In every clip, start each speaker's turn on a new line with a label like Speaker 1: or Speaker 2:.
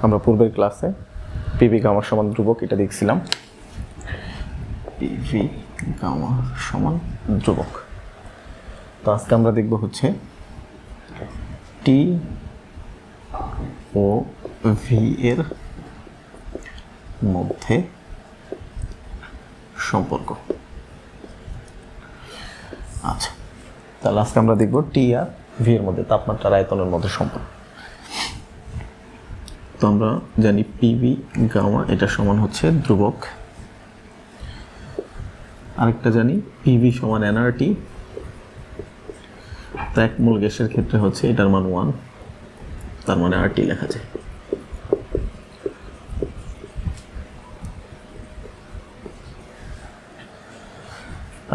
Speaker 1: আমরা পূর্বের ক্লাসে পিভি গামা সমান ধ্রুবক এটা দেখছিলাম। পিভি গামা সমান ধ্রুবক। তো আজকে আমরা দেখব হচ্ছে টি ও ভি এর মধ্যে সম্পর্ক। আচ্ছা, তাহলে আজকে আমরা দেখব টি আর ভি এর মধ্যে তাপমাত্রার আয়তনের মধ্যে সম্পর্ক। তো আমরা জানি পিভি গামা এটা সমান হচ্ছে ধ্রুবক। আরেকটা জানি পিভি সমান এনআরটি। তো এক মোল গ্যাসের ক্ষেত্রে হচ্ছে এটার মান 1, তার মানে আরটি লেখা যায়।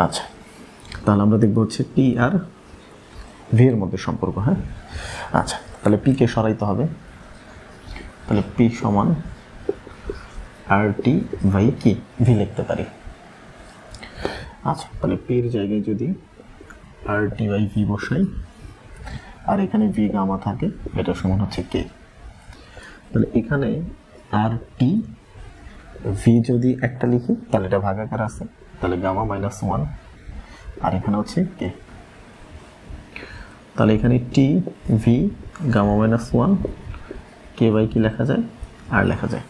Speaker 1: আচ্ছা, তাহলে আমরা দেখবো হচ্ছে টি আর ভি এর মধ্যে সম্পর্ক। হ্যাঁ, আচ্ছা, তাহলে পি কে সরাইতে হবে। তাহলে পি সমান আর টি বাই কি ভি লিখতে পারি। আচ্ছা, তাহলে পির জায়গায় যদি আর টি বাই ভি বসাই আর এখানে ভি গামা থাকে, এটা সমান হচ্ছে কে। তাহলে এখানে আর টি ভি যদি একটা লিখি তাহলে এটা ভাগাকার আছে, তাহলে গামা -1 আর এখানে হচ্ছে কে। তাহলে এখানে টি ভি গামা -1 কে বাই কি লেখা যায়, আর লেখা যায়।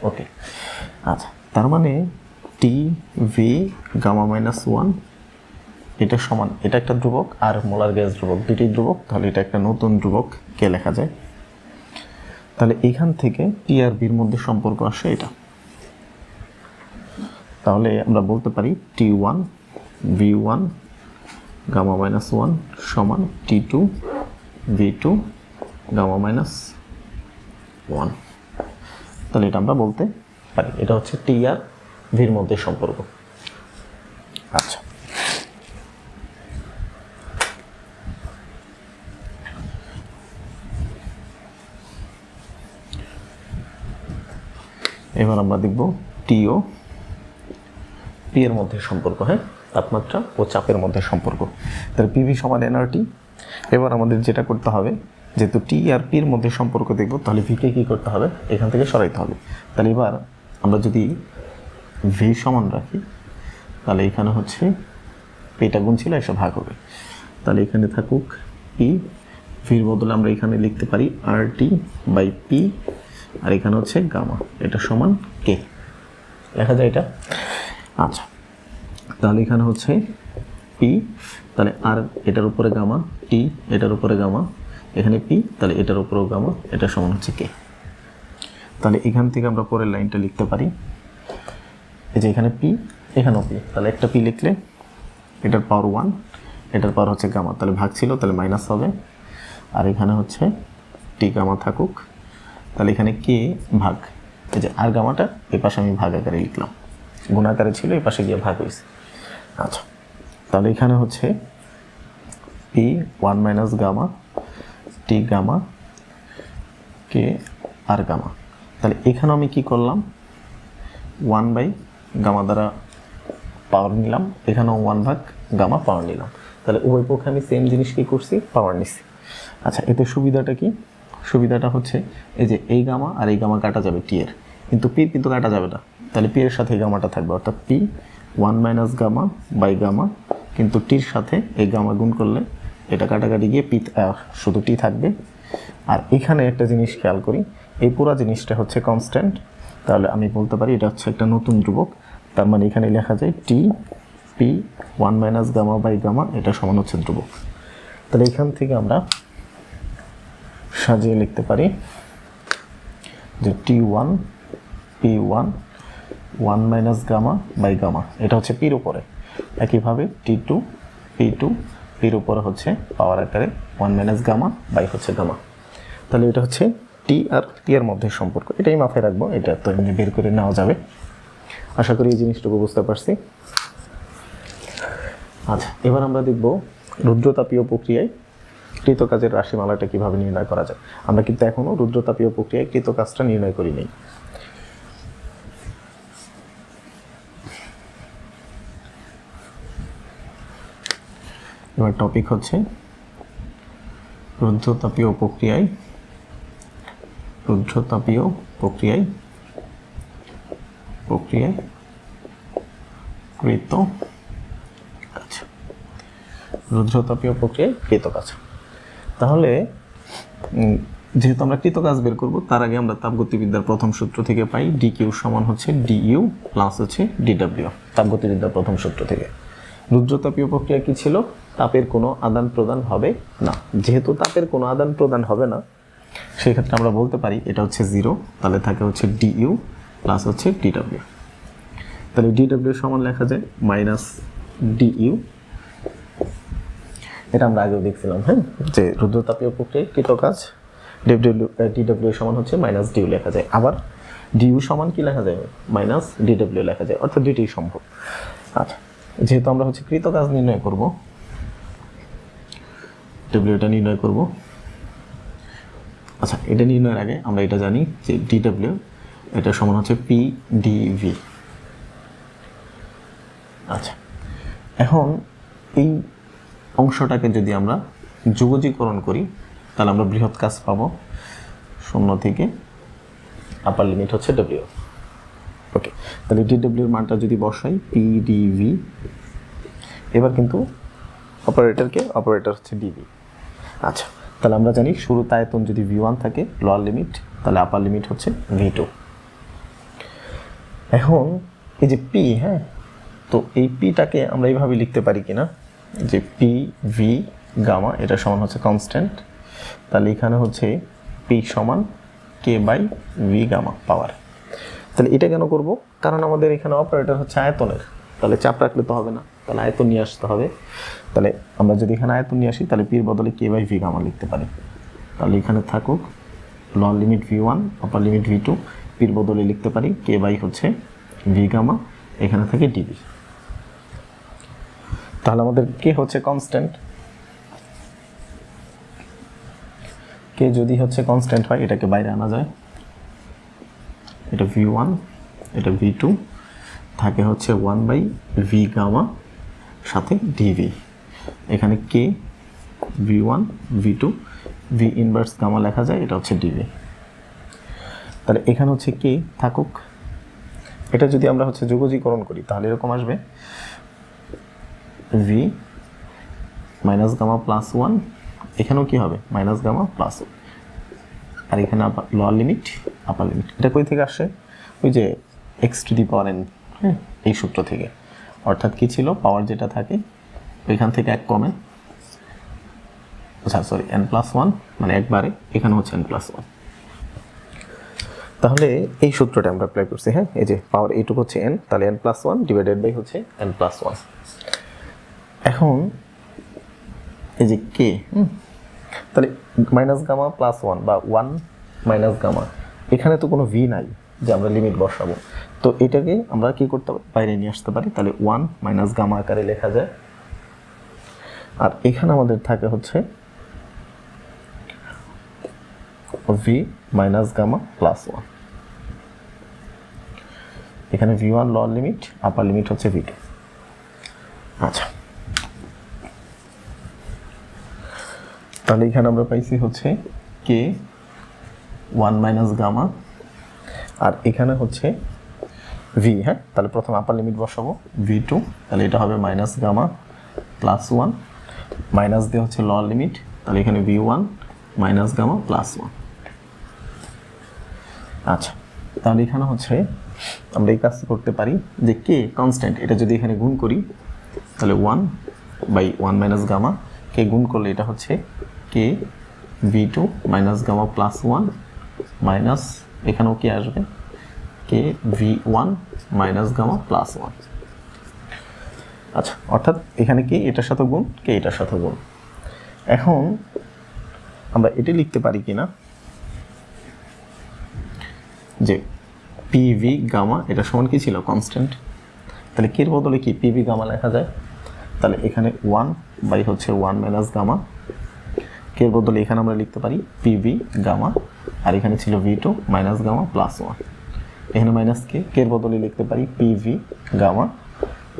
Speaker 1: ওকে, আচ্ছা, তার মানে টি ভি গামা -1 এটা সমান, এটা একটা ধ্রুবক আর মোলার গ্যাস ধ্রুবক, দুটি ধ্রুবক, তাহলে এটা একটা নতুন ধ্রুবক কে লেখা যায়। তাহলে এখান থেকে টি আর ভির মধ্যে সম্পর্ক আসে এটা। তাহলে আমরা বলতে পারি T1 V1 গামা -1 সমান T2 V2 গামা -1। তাহলে এটা আমরা বলতে পারি এটা হচ্ছে টি আর ভির মধ্যে সম্পর্ক। আচ্ছা, এবার আমরা দেখব টি ও পি এর মধ্যে সম্পর্ক। হ্যাঁ, তাপমাত্রা ও চাপের মধ্যে সম্পর্ক। তাহলে পিভি সমান এনআরটি। এবার আমাদের যেটা করতে হবে, যেহেতু টি আর পি এর মধ্যে সম্পর্ক দেখব, তাহলে ভিকে কি করতে হবে, এখান থেকে সরাইতে হবে। তাহলে এবার আমরা যদি ভি সমান রাখি তাহলে এখানে হচ্ছে পিটা গুণ ছিল, এসব ভাগ হবে। তাহলে এখানে থাকুক পি, ভির বদলে আমরা এখানে লিখতে পারি আর টি বাই পি, আর এখানে হচ্ছে গামা, এটা সমান কে লেখা যায় এটা। আচ্ছা, তাহলে এখানে হচ্ছে পি, তাহলে আর এটার উপরে গামা, টি এটার উপরে গামা, এখানে পি, তাহলে এটার উপরেও গামা, এটা সমান হচ্ছে কে। তাহলে এখান থেকে আমরা পরের লাইনটা লিখতে পারি, এই যে এখানে পি এখানেও পি, তাহলে একটা পি লিখলে এটার পাওয়ার 1, এটার পাওয়ার হচ্ছে গামা, তাহলে ভাগ ছিল তাহলে মাইনাস হবে, আর এখানে হচ্ছে টি গামা থাকুক, তাহলে এখানে কে ভাগ, এই যে আর গামাটা এই পাশে আমি ভাগ আকারে লিখলাম, গুণাকারে ছিল এই পাশে গিয়ে ভাগ হয়েছে। আচ্ছা, তাহলে এখানে হচ্ছে P 1 minus gamma T gamma কে আর গামা। তাহলে এখানে আমি কি করলাম, 1 বাই গামা দ্বারা পাওয়ার নিলাম, এখানেও 1 ভাগ গামা পাওয়ার নিলাম। তাহলে উভয় পক্ষে আমি সেম জিনিস কি করছি, পাওয়ার নিছি। আচ্ছা, এতে সুবিধাটা কি, সুবিধাটা হচ্ছে এই যে এই গামা আর এই গামা কাটা যাবে টি এর, কিন্তু পি কিন্তু কাটা যাবে না, তাহলে পি এর সাথে এই গামাটা থাকবে, অর্থাৎ P 1 minus gamma by gamma, কিন্তু টির সাথে এই গামা গুণ করলে এটা কাটাকাটি গিয়ে পি শুধু টি থাকবে। আর এখানে একটা জিনিস খেয়াল করি, এই পুরো জিনিসটা হচ্ছে কনস্ট্যান্ট, তাহলে আমি বলতে পারি এটা হচ্ছে একটা নতুন ধ্রুবক। তার মানে এখানে লেখা যায় T P 1 minus gamma by gamma, এটা সমান হচ্ছে ধ্রুবক। তাহলে এখান থেকে আমরা সাজিয়ে লিখতে পারি যে T1 P1 1 minus gamma by gamma, এটা হচ্ছে পির উপরে। একইভাবে T2 P2 পির উপরে হচ্ছে পাওয়ার আকারে 1 মাইনাস গামা বাই হচ্ছে গামা। তাহলে এটা হচ্ছে টি আর পি এর মধ্যে সম্পর্ক, এটাই মাথায় রাখবো, এটা তো এমনি বের করে নেওয়া যাবে। আশা করি এই জিনিসটুকু বুঝতে পারছি। আচ্ছা, এবার আমরা দেখব রুদ্রতাপীয় প্রক্রিয়ায় কৃত কাজের রাশিমালাটা কিভাবে নির্ণয় করা যায়। আমরা কিন্তু এখনো রুদ্রতাপীয় প্রক্রিয়ায় কৃত কাজটা নির্ণয় করি নাই। এবার টপিক হচ্ছে রুদ্রতাপীয় প্রক্রিয়ায় রুদ্রতাপীয় প্রক্রিয়ায় কৃত কাজ, রুদ্রতাপীয় প্রক্রিয়ায় কৃত কাজ। তাহলে যেহেতু আমরা কৃত কাজ বের করব, তার আগে আমরা তাপগতিবিদ্যার প্রথম সূত্র থেকে পাই ডিকিউ সমান হচ্ছে ডিইউ প্লাস হচ্ছে ডিডব্লিউ, তাপগতিবিদ্যার প্রথম সূত্র থেকে। রুদ্রতাপীয় প্রক্রিয়া কি ছিল? তাপের কোনো আদান প্রদান হবে না। যেহেতু তাপের কোনো আদান প্রদান হবে না, সেক্ষেত্রে আমরা বলতে পারি এটা হচ্ছে 0, তাহলে থাকে হচ্ছে ডিইউ প্লাস হচ্ছে ডিডব্লিউ। তাহলে ডিডব্লিউ সমান লেখা যায় মাইনাস ডিইউ। এটা আমরা আগেও দেখছিলাম, হ্যাঁ, যে রুদ্রতাপীয় প্রক্রিয়ায় কৃত কাজ ডিডব্লিউ সমান হচ্ছে মাইনাস ডিইউ লেখা যায়। আবার ডিইউ সমান কি লেখা যায়? মাইনাস ডিডব্লিউ লেখা যায়, অর্থাৎ দুইটাই সম্ভব। আচ্ছা, যেহেতু আমরা হচ্ছে কৃত কাজ নির্ণয় করব, ডব্লিউটা নির্ণয় করব। আচ্ছা, এটা নির্ণয়ের আগে আমরা এটা জানি যে ডিডব্লিউ এটা সমান হচ্ছে পি ডিভি। আচ্ছা, এখন এই অংশটাকে যদি আমরা যুগজীকরণ করি, তাহলে আমরা বৃহৎ কাজ পাবো। 0 থেকে আপার লিমিট হচ্ছে ডব্লিউ। ওকে, তাহলে ডিডব্লিউর মানটা যদি বসাই পি ডিভি, এবার কিন্তু অপারেটর হচ্ছে ডিভি। আচ্ছা, তাহলে আমরা জানি শুরুতে আয়তন যদি V1 থাকে লোয়ার লিমিট, তাহলে আপার লিমিট হচ্ছে V2। এখন এই যে পি, হ্যাঁ, তো এই পিটাকে আমরা এইভাবে লিখতে পারি কিনা যে পি ভি গামা এটা সমান হচ্ছে কনস্ট্যান্ট, তাহলে এখানে হচ্ছে পি সমান কে বাই ভি গামা পাওয়ার। তাহলে এটা কেন করব? কারণ আমাদের এখানে অপারেটর হচ্ছে আয়তনের, তাহলে চাপ রাখলে তো হবে না, তাহলে আয়তন নিয়ে আসতে হবে। তাহলে আমরা যদি এখানে আয়তন নিয়ে আসি, তাহলে পির বদলে কে বাই ভি গামা লিখতে পারি। তাহলে এখানে থাকুক লোয়ার লিমিট V1 আপার লিমিট V2, পির বদলে লিখতে পারি কে বাই হচ্ছে ভি গামা, এখানে থাকে ডিবি। তাহলে আমাদের কে হচ্ছে কনস্ট্যান্ট, কে যদি হচ্ছে কনস্ট্যান্ট হয় এটাকে বাইরে আনা যায়, এটা V1 এটা V2 থাকে হচ্ছে 1 বাই ভি গামা সাথে ডিভি। এখানে কে V1 V2 V inverse gamma লেখা যায়, এটা হচ্ছে ডিভি। তাহলে এখানে হচ্ছে কে থাকুক, এটা যদি আমরা হচ্ছে যুগজীকরণ করি তাহলে এরকম আসবে ভি মাইনাস গামা প্লাস 1, এখানেও কি হবে মাইনাস গামা প্লাস 1, আর এখানে লোয়ার লিমিট আপার লিমিট। এটা কই থেকে আসে? ওই যে x to the power N, হ্যাঁ, এই সূত্র থেকে। অর্থাৎ কি ছিল, পাওয়ার যেটা থাকে ওইখান থেকে এক কমে, আচ্ছা সরি এন প্লাস 1 মানে একবারে, এখানে হচ্ছে এন প্লাস 1। তাহলে এই সূত্রটা আমরা অ্যাপ্লাই করছি, হ্যাঁ, এই যে পাওয়ার এইটুকু হচ্ছে এন, তাহলে এন প্লাস 1 ডিভাইডেড বাই হচ্ছে এন প্লাস 1। এখন এই যে কে, তাহলে মাইনাস গামা প্লাস 1 বা 1 মাইনাস গামা, এখানে তো কোনো ভি নাই যে আমরা লিমিট বসাবো, তো এটাকে আমরা কি করতে পারি, বাইরে নিয়ে আসতে পারি। তাহলে 1 মাইনাস গামা আকারে লেখা যায়, আর এখানে আমাদের থাকে হচ্ছে ভি মাইনাস গামা প্লাস 1। এখানে V1 lower limit upper limit হচ্ছে V2। আচ্ছা, তাহলে এখানে আমরা পাইছি হচ্ছে কে 1 মাইনাস গামা, আর এখানে হচ্ছে ভি, হ্যাঁ, তাহলে প্রথম আপার লিমিট বসাবো V2, তাহলে এটা হবে মাইনাস গামা প্লাস 1, মাইনাস দিয়ে হচ্ছে লোয়ার লিমিট, তাহলে এখানে V1 মাইনাস গামা প্লাস 1। আচ্ছা, তাহলে এখানে হচ্ছে আমরা এই কাজ করতে পারি যে কে কনস্ট্যান্ট, এটা যদি এখানে গুণ করি তাহলে 1 বাই 1 মাইনাস গামা, কে গুণ করলে এটা হচ্ছে কে V2 minus gamma plus 1 minus এখানেও কি আসবে কে V1 মাইনাস গামা প্লাস 1। আচ্ছা, অর্থাৎ এখানে কে এটার সাথে গুণ, কে এটার সাথে গুণ। এখন আমরা এটা লিখতে পারি কিনা যে পিভি গামা এটা সমান কি ছিল, কনস্ট্যান্ট, তাহলে কের বদলে কি পিভি গামা লেখা যায়। তাহলে এখানে 1 বাই হচ্ছে 1 মাইনাস গামা, কের বদলে এখানে আমরা লিখতে পারি পিভি গামা, আর এখানে ছিল V2 মাইনাস গামা প্লাস 1, এখানে মাইনাস কের বদলে লিখতে পারি পিভি গামা,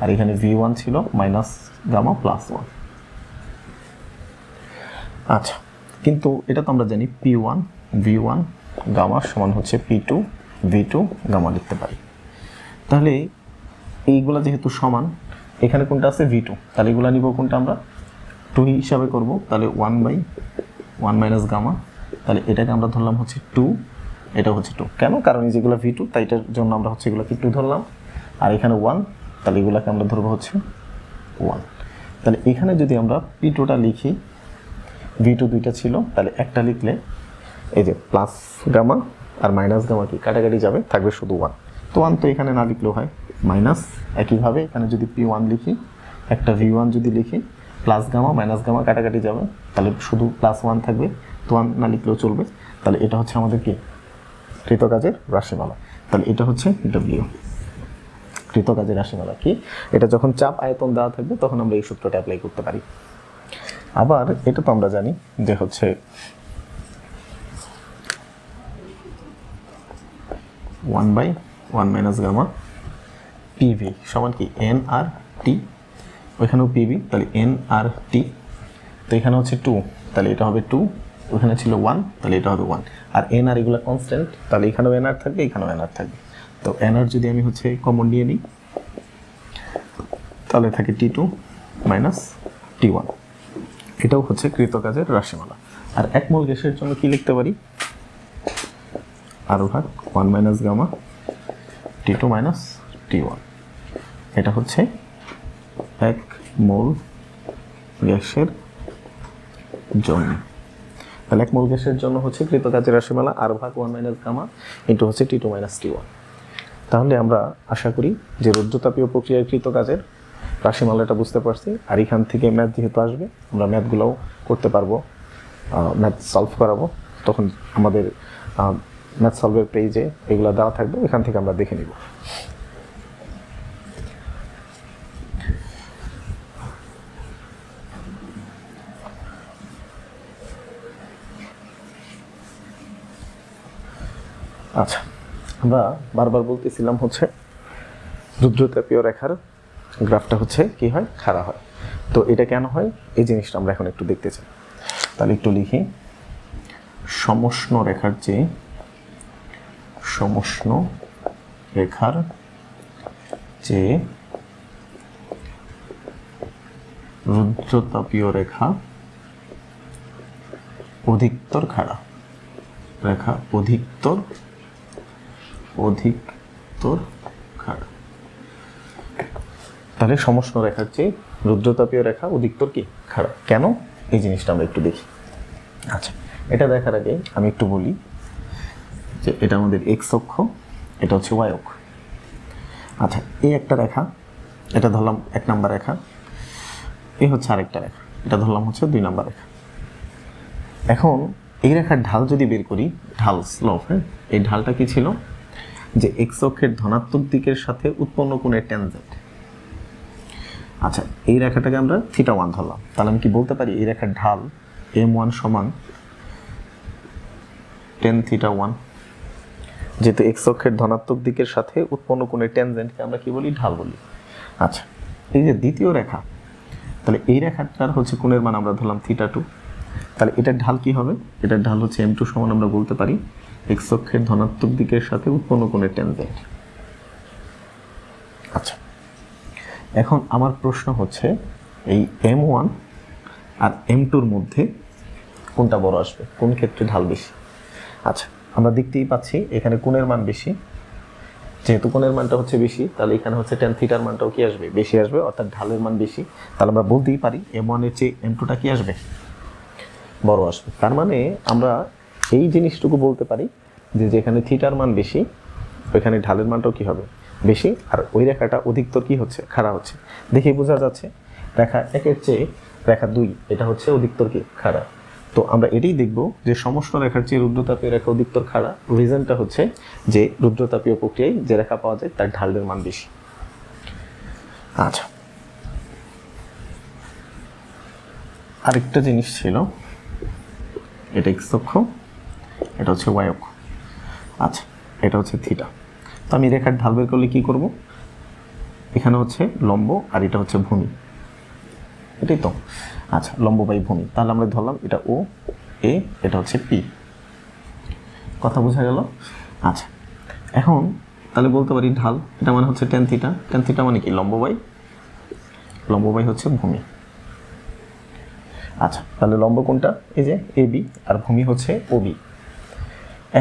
Speaker 1: আর এখানে V1 ছিল মাইনাস গামা প্লাস 1। আচ্ছা, কিন্তু এটা তো আমরা জানি P1 V1 গামা সমান হচ্ছে P2 V2 গামা লিখতে পারি। তাহলে এইগুলা যেহেতু সমান, এখানে কোনটা আছে V2, তাহলে এগুলা নিব কোনটা আমরা 2 হিসাবে করব, তাহলে 1/1 মাইনাস গামা, তাহলে এটাকে আমরা ধরলাম হচ্ছে 2, এটা হচ্ছে 2। কেন? কারণ এই যেগুলো V2, তাই এটার জন্য আমরা হচ্ছে এগুলোকে 2 ধরলাম, আর এখানে 1, তাহলে এগুলাকে আমরা ধরবো হচ্ছে 1। তাহলে এখানে যদি আমরা P2টা লিখি, V2 দুইটা ছিল, তাহলে একটা লিখলে এই যে প্লাস গামা আর মাইনাস গামা কি কাটাকাটি যাবে, থাকবে শুধু 1। তো 1 তো এখানে না লিখলেও হয়, মাইনাস একইভাবে এখানে যদি P1 লিখি, একটা V1 যদি লিখি, প্লাস গামা মাইনাস গামা কাটাকাটি যাবে, তাহলে শুধু +1 থাকবে, তো 1 না লিখলেও চলবে। তাহলে এটা হচ্ছে আমাদের কি কৃতকাজের রাশিমালা। তাহলে এটা হচ্ছে W, কৃতকাজের রাশিমালা কি, এটা যখন চাপ আয়তন দেওয়া থাকবে তখন আমরা এই সূত্রটা অ্যাপ্লাই করতে পারি। আবার এটা তো আমরা জানি যে হচ্ছে 1/1 মাইনাস গামা PV সমান কি nRT, ওইখানেও PV, তাহলে nRT, তো এখানে হচ্ছে 2, তাহলে এটা হবে 2, ওখানে ছিল 1, তাহলে এটা হবে 1, আর nR এগুলো কনস্ট্যান্ট, তাহলে এখানেও nR থাকবে, এখানেও nR থাকবে। তো nR যদি আমি হচ্ছে কমন নিয়ে নিই, তাহলে থাকে T2 মাইনাস T1, এটাও হচ্ছে কৃতকাজের রাশিমালা। আর এক মোল গ্যাসের জন্য কি লিখতে পারি, R/1 minus gamma T2 minus T1, এটা হচ্ছে এক মোল গ্যাসের জন্য। তাহলে এক মোল গ্যাসের জন্য হচ্ছে কৃতকাজের রাশিমালা R/1 মাইনাস গামা ইন্টু হচ্ছে T2 মাইনাস T1। তাহলে আমরা আশা করি যে রৌদ্রতাপীয় প্রক্রিয়ায় কৃতকাজের রাশিমালাটা বুঝতে পারছি। আর এখান থেকে ম্যাথ যেহেতু আসবে, আমরা ম্যাথগুলোও করতে পারবো, ম্যাথ সলভ করাবো, তখন আমাদের ম্যাথ সলভের পেজে এগুলো দেওয়া থাকবে, এখান থেকে আমরা দেখে নিব। আচ্ছা, আমরা বারবার বলতেছিলাম হচ্ছে রুদ্রতাপীয় রেখার গ্রাফটা হচ্ছে কি হয়, খাড়া হয়। তো এটা কেন হয় এই জিনিসটা আমরা এখন একটু দেখতে চাই। তাহলে একটু লিখি, সমষ্ণ রেখার চেয়ে রুদ্রতাপীয় রেখা অধিকতর খাড়া, রেখা অধিকতর খাড়া। তাহলে সমষ্ণ রেখার চেয়ে রুদ্রতাপীয় রেখা অধিকতর কি খাড়া, কেন এই জিনিসটা আমরা একটু দেখি। আচ্ছা, এটা দেখার আগে আমি একটু বলি যে এটা আমাদের এক্স অক্ষ, এটা হচ্ছে ওয়াই অক্ষ। আচ্ছা, এই একটা রেখা, এটা ধরলাম 1 নাম্বার রেখা, এই হচ্ছে আরেকটা রেখা, এটা ধরলাম হচ্ছে 2 নাম্বার রেখা। এখন এই রেখার ঢাল যদি বের করি, ঢাল স্লোপ, হ্যাঁ, এই ঢালটা কি ছিল যে এক্স অক্ষের ধনাত্মক দিকের সাথে উৎপন্ন কোণের ট্যানজেন্ট। আচ্ছা, এই রেখাটাকে আমরা θ1 ধরলাম, তাহলে আমি কি বলতে পারি এই রেখার ঢাল m1 সমান tan θ1, যেহেতু এক্স অক্ষের ধনাত্মক দিকের সাথে উৎপন্ন কোণের ট্যানজেন্টকে আমরা কি বলি, ঢাল বলি। আচ্ছা, এই যে দ্বিতীয় রেখা, তাহলে এই রেখাটার হচ্ছে কোণের মান আমরা ধরলাম θ2, তাহলে এটার ঢাল কি হবে, এটার ঢাল হচ্ছে m2 সমান আমরা বলতে পারি এক্স অক্ষের ধনাত্মক দিকের সাথে উৎপন্ন কোণের ট্যানজেন্ট। আচ্ছা, এখন আমার প্রশ্ন হচ্ছে এই m1 আর m2-র মধ্যে কোনটা বড় আসবে, কোন ক্ষেত্রে ঢাল বেশি। আচ্ছা, আমরা দেখতেই পাচ্ছি এখানে কোণের মান বেশি, যেহেতু কোণের মানটা হচ্ছে বেশি, তাহলে এখানে হচ্ছে tan θ-র মানটাও কি আসবে, বেশি আসবে, অর্থাৎ ঢালের মান বেশি। তাহলে আমরা বলতেই পারি m1-এর চেয়ে m2টা কি আসবে, বড় আসবে। তার মানে আমরা এই জিনিসটুকু বলতে পারি যে যেখানে θ-র মান বেশি, ওইখানে ঢালের মানটাও কি হবে, বেশি, আর ওই রেখাটা অধিকতর কি হচ্ছে, খাড়া হচ্ছে। দেখে বোঝা যাচ্ছে রেখা 1-এর চেয়ে রেখা 2 এটা হচ্ছে অধিকতর কি খাড়া। তো আমরা এটাই দেখব যে সমষ্ণ রেখার চেয়ে রুদ্রতাপীয় রেখা অধিকতর খাড়া, রিজনটা হচ্ছে যে রুদ্রতাপীয় প্রক্রিয়ায় যে রেখা পাওয়া যায় তার ঢালের মান বেশি। আচ্ছা, আরেকটা জিনিস ছিল, এটা এক্স অক্ষ, এটা হচ্ছে ওয়াই অক্ষ। আচ্ছা, এটা হচ্ছে θ। তো আমি রেখার ঢাল বের করলে কি করব, এখানে হচ্ছে লম্ব আর এটা হচ্ছে ভূমি, এটাই তো। আচ্ছা, লম্ব বাই ভূমি, তাহলে আমরা ধরলাম এটা ও এ, এটা হচ্ছে পি। কথা বোঝা গেল? আচ্ছা, এখন তাহলে বলতে পারি ঢাল, এটা মানে হচ্ছে tan থিটা। tan থিটা মানে কি? লম্ব বাই হচ্ছে ভূমি। আচ্ছা, তাহলে লম্ব কোনটা? এই যে AB, আর ভূমি হচ্ছে OB।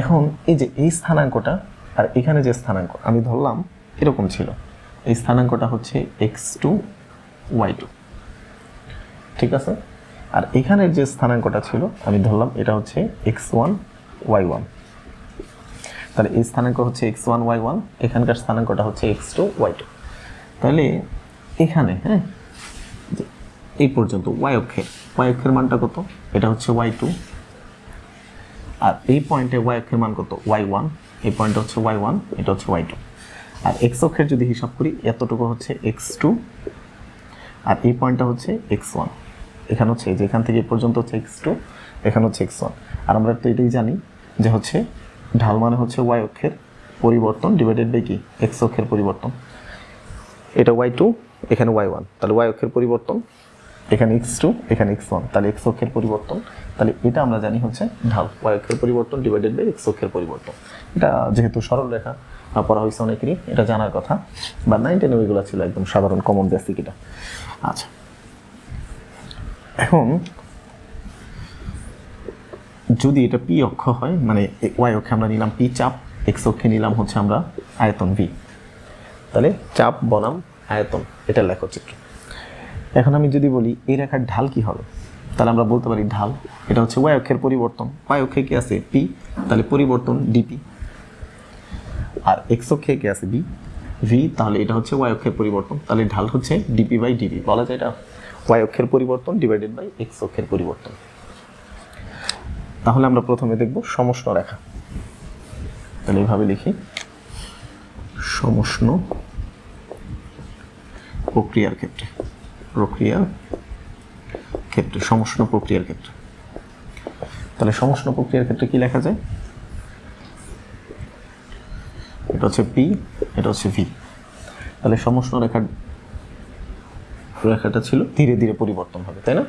Speaker 1: এখন এই যে এই স্থানাঙ্কটা আর এখানে যে স্থানাঙ্ক আমি ধরলাম এরকম ছিল, এই স্থানাঙ্কটা হচ্ছে x2 y2, ঠিক আছে? আর এখানের যে স্থানাঙ্কটা ছিল আমি ধরলাম এটা হচ্ছে x1 y1। তাহলে এই স্থানাঙ্ক হচ্ছে x1 y1, এখানকার স্থানাঙ্কটা হচ্ছে x2 y2। তাহলে এখানে হ্যাঁ এই পর্যন্ত y অক্ষের মানটা কত? এটা হচ্ছে y2, আর এই পয়েন্টে y অক্ষের মান কত? y1, এই পয়েন্টটা হচ্ছে y1, এটা হচ্ছে y2। আর x অক্ষের যদি হিসাব করি এতটুকু হচ্ছে x2, আর এই পয়েন্টটা হচ্ছে x1, এখানে হচ্ছে এই যে এখান থেকে এই পর্যন্ত হচ্ছে x2, এখানে হচ্ছে x1। আর আমরা তো এটাই জানি যে হচ্ছে ঢাল মানে হচ্ছে y অক্ষের পরিবর্তন ডিভাইডেড বাই কি? x অক্ষের পরিবর্তন। এটা y2, এখানে y1, তাহলে y অক্ষের পরিবর্তন, এখানে x2, এখানে x1, তাহলে x অক্ষের পরিবর্তন। তাহলে এটা আমরা জানি হচ্ছে ঢাল, y অক্ষের পরিবর্তন ডিভাইডেড বাই x অক্ষের পরিবর্তন। এটা যেহেতু সরল রেখা পড়া হয়েছে অনেকেরই, এটা জানার কথা, বা 9 10 ওইগুলো ছিল একদম সাধারণ কমন বেসিক এটা। আচ্ছা, এখন যদি এটা p অক্ষ হয়, মানে y অক্ষে আমরা নিলাম p চাপ, x অক্ষে নিলাম হচ্ছে আমরা আয়তন v, তাহলে চাপ বনাম আয়তন এটা লেখচিত্র। এখন আমি যদি বলি এই রেখার ঢাল কি হবে, তাহলে আমরা বলতে পারি ঢাল এটা হচ্ছে y অক্ষের পরিবর্তন, y অক্ষে কি আছে? p, তাহলে পরিবর্তন dp, আর x অক্ষে কি আছে? v, তাহলে এটা হচ্ছে y অক্ষের পরিবর্তন, তাহলে ঢাল হচ্ছে dp বাই dv। বলা যায় এটা y অক্ষের পরিবর্তন ডিভাইডেড বাই x অক্ষের পরিবর্তন। তাহলে আমরা প্রথমে দেখব সমষ্ণ রেখা। তাহলে এইভাবে লিখি, সমষ্ণ প্রক্রিয়ার ক্ষেত্রে, সমষ্ণ প্রক্রিয়ার ক্ষেত্রে। তাহলে সমষ্ণ প্রক্রিয়ার ক্ষেত্রে কি লেখা যায়? এটা হচ্ছে p, এটা হচ্ছে v। তাহলে সমষ্ণ রেখাটা ছিল ধীরে ধীরে পরিবর্তন হবে, তাই না?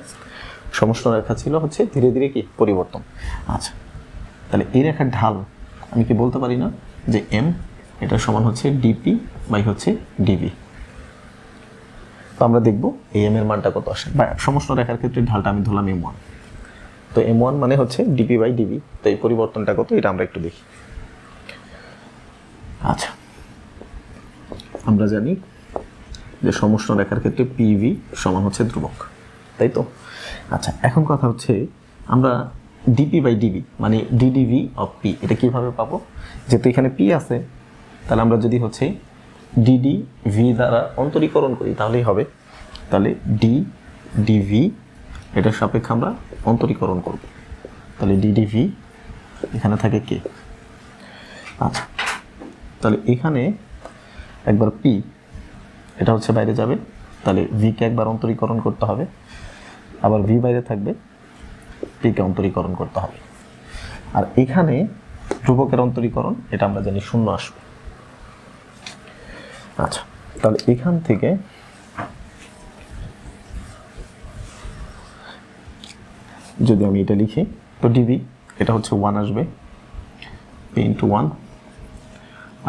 Speaker 1: সমষ্ণ রেখা ছিল হচ্ছে ধীরে ধীরে কি পরিবর্তন। আচ্ছা, তাহলে এই রেখার ঢাল আমি কি বলতে পারি না যে m এটা সমান হচ্ছে dp বাই হচ্ছে dv। তো আমরা দেখব এই m এর মানটা কত আসে। বা সমষ্ণ রেখার ক্ষেত্রে ঢালটা আমি ধরলাম m1, তো m1 মানে হচ্ছে dp বাই dv। তো এই পরিবর্তনটা কত এটা আমরা একটু দেখি। আচ্ছা, আমরা জানি যে সমষ্ণ রেখার ক্ষেত্রে pv সমান হচ্ছে ধ্রুবক, তাই তো? আচ্ছা, এখন কথা হচ্ছে আমরা dp বাই dv মানে ddv অফ p এটা কিভাবে পাবো? যেহেতু এখানে p আছে, তাহলে আমরা যদি হচ্ছে ddv দ্বারা অন্তরীকরণ করি তাহলেই হবে। তাহলে ddv এটার সাপেক্ষে আমরা অন্তরীকরণ করব, তাহলে ddv এখানে থাকে k। আচ্ছা, তাহলে এখানে একবার p এটা হচ্ছে বাইরে যাবে, তাহলে v কে একবার অন্তরীকরণ করতে হবে, আবার v বাইরে থাকবে, p কে অন্তরীকরণ করতে হবে। আর এখানে ধ্রুবকের অন্তরীকরণ এটা আমরা জানি 0 আসবে। আচ্ছা, তাহলে এখান থেকে যদি আমি এটা লিখি, তো dv এটা হচ্ছে 1 আসবে, p * 1,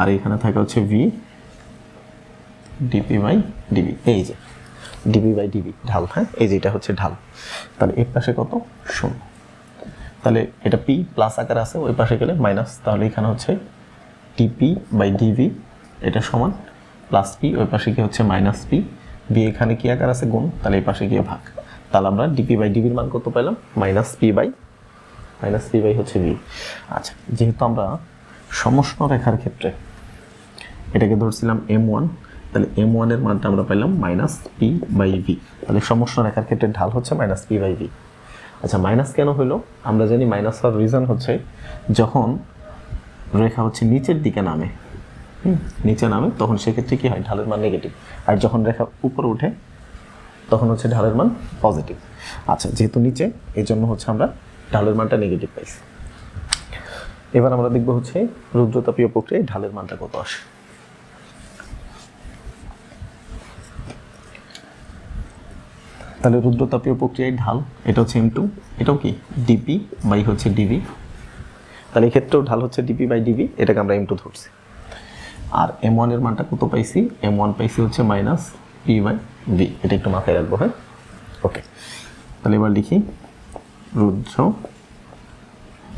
Speaker 1: আর এখানে থাকে হচ্ছে v dp বাই dv। এই যে dp বাই dv ঢাল, হ্যাঁ এই যে এটা হচ্ছে ঢাল। তাহলে এর পাশে কত? 0। তাহলে এটা p প্লাস আকারে আছে, ওই পাশে গেলে মাইনাস, তাহলে এখানে হচ্ছে dp বাই dv এটা সমান প্লাস p, ওই পাশে কি হচ্ছে মাইনাস p, b এখানে কি আকার আছে? গুণ, তাহলে এই পাশে গিয়ে ভাগ। তাহলে আমরা dp বাই dv এর মান কত পেলাম? মাইনাস p বাই হচ্ছে v। আচ্ছা, যেহেতু আমরা সমষ্ণ রেখার ক্ষেত্রে এটাকে ধরছিলাম m1, তাহলে m1 এর মানটা আমরা পেলাম মাইনাস p বাই v। তাহলে সমষ্ণ রেখার ক্ষেত্রে ঢাল হচ্ছে মাইনাস p বাই v। আচ্ছা, মাইনাস কেন হলো? আমরা জানি মাইনাস হওয়ার রিজন হচ্ছে যখন রেখা হচ্ছে নিচের দিকে নামে, নিচে নামে তখন সেক্ষেত্রে কি হয়? ঢালের মান নেগেটিভ। আর যখন রেখা উপরে ওঠে তখন হচ্ছে ঢালের মান পজিটিভ। আচ্ছা, যেহেতু নিচে এই জন্য হচ্ছে আমরা ঢালের মানটা নেগেটিভ পাইছি। এবার আমরা দেখব হচ্ছে রুদ্রতাপীয় প্রক্রিয়ায় ঢালের মানটা কত আসে। তাহলে রুদ্রতাপীয় প্রক্রিয়ায় ঢাল এটা হচ্ছে m2, এটাও কি dp বাই হচ্ছে dv। তাহলে এই ক্ষেত্রেও ঢাল হচ্ছে ডিপি বাই ডিভি, এটাকে আমরা M2 ধরছি। আর M1 এর মানটা কত পাইছি? M1 পাইছি হচ্ছে মাইনাস পি বাই ভি, এটা একটু মাথায় রাখবো। হ্যাঁ, ওকে। তাহলে এবার লিখি রুদ্র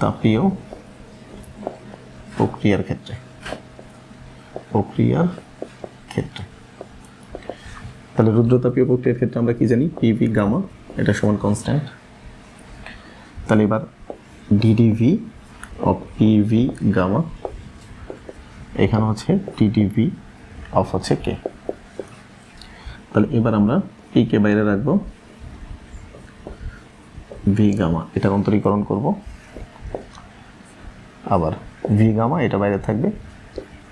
Speaker 1: তাপীয় প্রক্রিয়ার ক্ষেত্রে, তাহলে রুদ্রতাপীয় প্রক্রিয়ার ক্ষেত্রে আমরা কি জানি? পিভি গামা, এটা সমান কনস্ট্যান্ট। তাহলে এবার ডিডিভি অফ পিভি গামা, এখানে হচ্ছে ডিডিভি অফ হচ্ছে কে। তাহলে এবার আমরা পি কে বাইরে রাখবো, ভি গামা এটা অন্তরীকরণ করব, আবার ভি গামা এটা বাইরে থাকবে,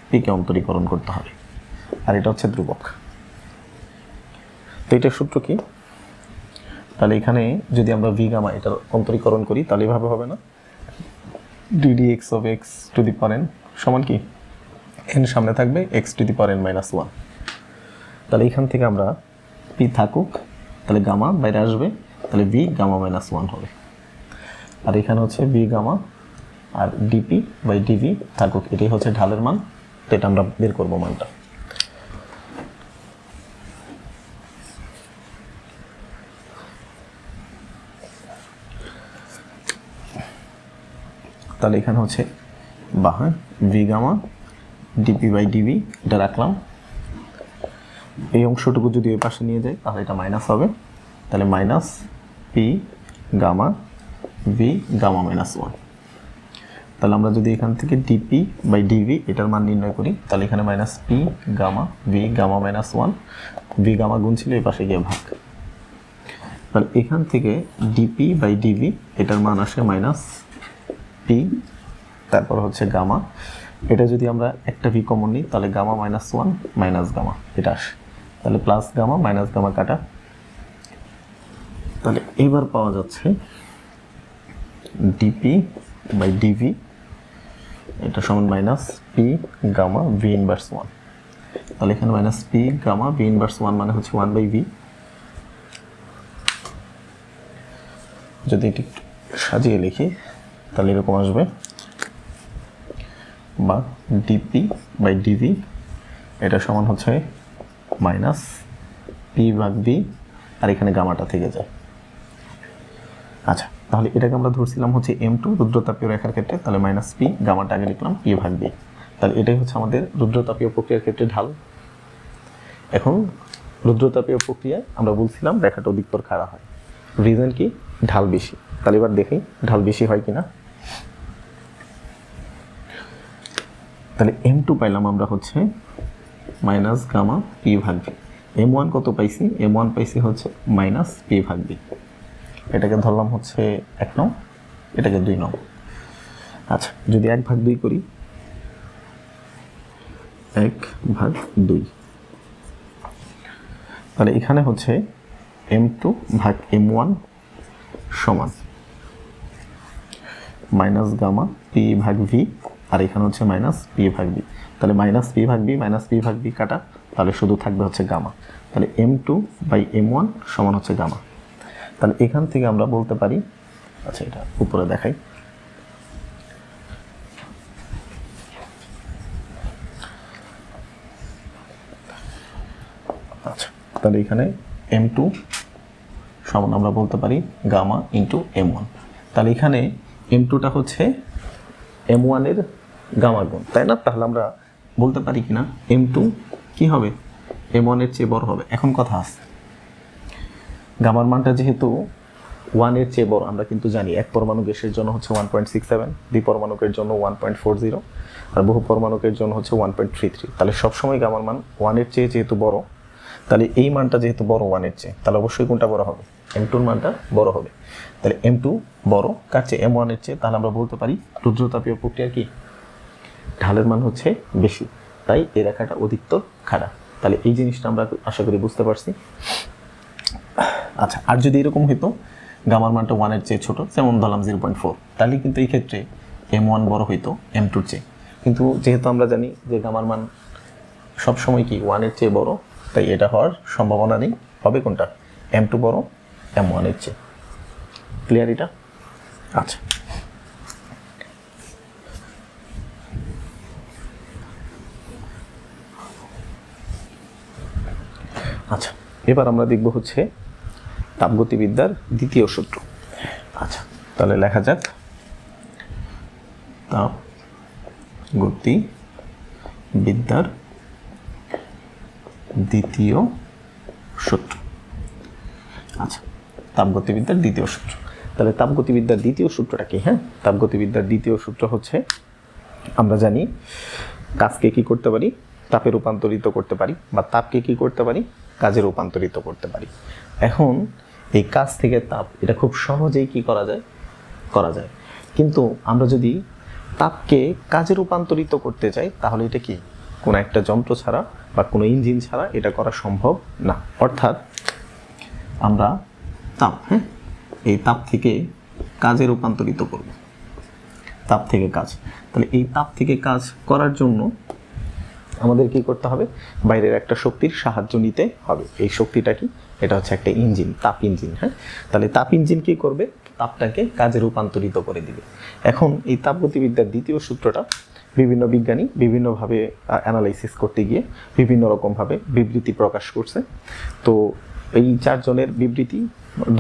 Speaker 1: পি কে অন্তরীকরণ করতে হবে, আর এটা হচ্ছে ধ্রুবক। তো এটার সূত্র কি? তাহলে এখানে যদি আমরা ভি গামা এটার অন্তরীকরণ করি তাহলে এভাবে হবে না, DD x of x to the power N সমান কি এন সামনে থাকবে x to the power N minus one. তাহলে এখান থেকে আমরা পি থাকুক, তাহলে গামা বাইরে আসবে, তাহলে ভি গামা মাইনাস ওয়ান হবে। আর এখানে হচ্ছে ভি গামা আর ডিপি বাই ডিভি থাকুক, এটাই হচ্ছে ঢালের মান। তো এটা আমরা বের করবো মানটা। তাহলে এখানে হচ্ছে হ্যাঁ V gamma DP by DV এটা রাখলাম, এই অংশটুকু যদি ওই পাশে নিয়ে যায় তাহলে এটা মাইনাস হবে, তাহলে minus P gamma V gamma minus one. তাহলে আমরা যদি এখান থেকে ডিপি বাই ডিভি এটার মান নির্ণয় করি তাহলে এখানে minus P gamma V gamma minus one, V gamma গুণ ছিল এই পাশে গিয়ে ভাগ। তাহলে এখান থেকে ডিপি বাই ডিভি এটার মান আসে মাইনাস পি, তারপর হচ্ছে গামা, এটা যদি আমরা একটা ভি কমন নিই তাহলে gamma minus one minus gamma এটা আসে, তাহলে প্লাস গামা মাইনাস গামা কাটা। তাহলে এবার পাওয়া যাচ্ছে ডিপি বাই ডিভি এটা সমান minus P gamma V inverse one. তাহলে এখানে minus P gamma V inverse one মানে হচ্ছে ওয়ান বাই ভি। যদি এটি সাজিয়ে লিখি তাহলে এরকম আসবে, বা ডিপি বাই ডিভি এটা সমান হচ্ছে মাইনাস পি ভাগ ভি, আর এখানে গামাটা থেকে যায়। আচ্ছা, তাহলে এটাকে আমরা ধরছিলাম হচ্ছে M2 রুদ্রতাপীয় রেখার ক্ষেত্রে, তাহলে মাইনাস পি গামাটা আগে লিখলাম পি ভাগ ভি। তাহলে এটাই হচ্ছে আমাদের রুদ্রতাপীয় প্রক্রিয়ার ক্ষেত্রে ঢাল। এখন রুদ্রতাপীয় প্রক্রিয়ায় আমরা বলছিলাম রেখাটা অধিকতর খাড়া হয়, রিজন কি? ঢাল বেশি। তাহলে এবার দেখি ঢাল বেশি হয় কিনা। তাহলে M2 পাইলাম আমরা হচ্ছে মাইনাস গামা পি ভাগ ভি। M1 কত পাইছি? M1 পাইছি হচ্ছে মাইনাস পি ভাগ ভি, এটাকে ধরলাম হচ্ছে 1 নং, এটাকে 2 নং। আচ্ছা, যদি 1 ভাগ 2 করি, 1 ভাগ 2, তাহলে এখানে হচ্ছে M2 ভাগ M1 সমান মাইনাস গামা পি ভাগ ভি, আর এখানে হচ্ছে মাইনাস পি ভাগ ভি। তাহলে মাইনাস পি ভাগ ভি মাইনাস পি ভাগ ভি কাটা, তাহলে শুধু থাকবে হচ্ছে গামা। তাহলে M2 বাই M1 সমান হচ্ছে গামা। তাহলে এখান থেকে আমরা বলতে পারি, আচ্ছা এটা উপরে দেখাই, আচ্ছা তাহলে এখানে M2 সমান আমরা বলতে পারি গামা ইন্টু M1। তাহলে এখানে M2টা হচ্ছে M1 এর গামা গুণ, তাই না? তাহলে আমরা বলতে পারি কিনা M2 কি হবে? M1 এর চেয়ে বড় হবে। এখন কথা আছে, গামার মানটা যেহেতু 1 এর চেয়ে বড়, আমরা কিন্তু জানি এক পরমাণু গ্যাসের জন্য হচ্ছে 1.67, দ্বিপরমাণুকের জন্য 1.40, আর বহু পরমাণুকের জন্য হচ্ছে 1.33। তাহলে সবসময় গামার মান 1 এর চেয়ে যেহেতু বড়, তাহলে এই মানটা যেহেতু বড় 1 এর চেয়ে, তাহলে অবশ্যই কোনটা বড় হবে? M2 এর মানটা বড় হবে। তাহলে M2 বড় কার চেয়ে? M1 এর চেয়ে। তাহলে আমরা বলতে পারি রুদ্রতাপীয় প্রক্রিয়ার কি ঢালের মান হচ্ছে বেশি, তাই এই রেখাটা অধিকতর খাড়া। তাহলে এই জিনিসটা আমরা আশা করি বুঝতে পারছি। আচ্ছা, আর যদি এরকম হইতো গামার মানটা 1 এর চেয়ে ছোট, যেমন ধরলাম 0.4, তাহলে কিন্তু এই ক্ষেত্রে M1 বড় হইতো M2 এর চেয়ে। কিন্তু যেহেতু আমরা জানি যে গামার মান সবসময় কি 1 এর চেয়ে বড়, তাই এটা হওয়ার সম্ভাবনা নেই। হবে কোনটা? M2 বড় M1 এর চেয়ে। ক্লিয়ার এটা? আচ্ছা, আচ্ছা, এবার আমরা দেখব হচ্ছে তাপগতিবিদ্যার দ্বিতীয় সূত্র। আচ্ছা, তাহলে লেখা যাক তাপগতিবিদ্যার দ্বিতীয় সূত্র। আচ্ছা, তাপগতিবিদ্যার দ্বিতীয় সূত্র। তাহলে তাপগতিবিদ্যার দ্বিতীয় সূত্রটা কি? হ্যাঁ, তাপগতিবিদ্যার দ্বিতীয় সূত্র হচ্ছে, আমরা জানি কাজকে কি করতে পারি, তাপে রূপান্তরিত করতে পারি, বা তাপকে কি করতে পারি, কাজে রূপান্তরিত করতে পারি। এখন এই কাজ থেকে তাপ, এটা খুব সহজেই কি করা যায়। কিন্তু আমরা যদি তাপকে কাজে রূপান্তরিত করতে চাই, তাহলে এটা কি কোনো একটা যন্ত্র ছাড়া বা কোনো ইঞ্জিন ছাড়া এটা করা সম্ভব না। অর্থাৎ আমরা তাপ, এই তাপ থেকে কাজে রূপান্তরিত করব, তাপ থেকে কাজ। তাহলে এই তাপ থেকে কাজ করার জন্য আমাদের কি করতে হবে? বাইরের একটা শক্তির সাহায্য নিতে হবে। এই শক্তিটা কি? এটা হচ্ছে একটা ইঞ্জিন, তাপ ইঞ্জিন। হ্যাঁ, তাহলে তাপ ইঞ্জিন কি করবে? তাপটাকে কাজে রূপান্তরিত করে দিবে। এখন এই তাপগতিবিদ্যার দ্বিতীয় সূত্রটা বিভিন্ন বিজ্ঞানী বিভিন্নভাবে অ্যানালাইসিস করতে গিয়ে বিভিন্ন রকমভাবে বিবৃতি প্রকাশ করছে। তো এই চারজনের বিবৃতি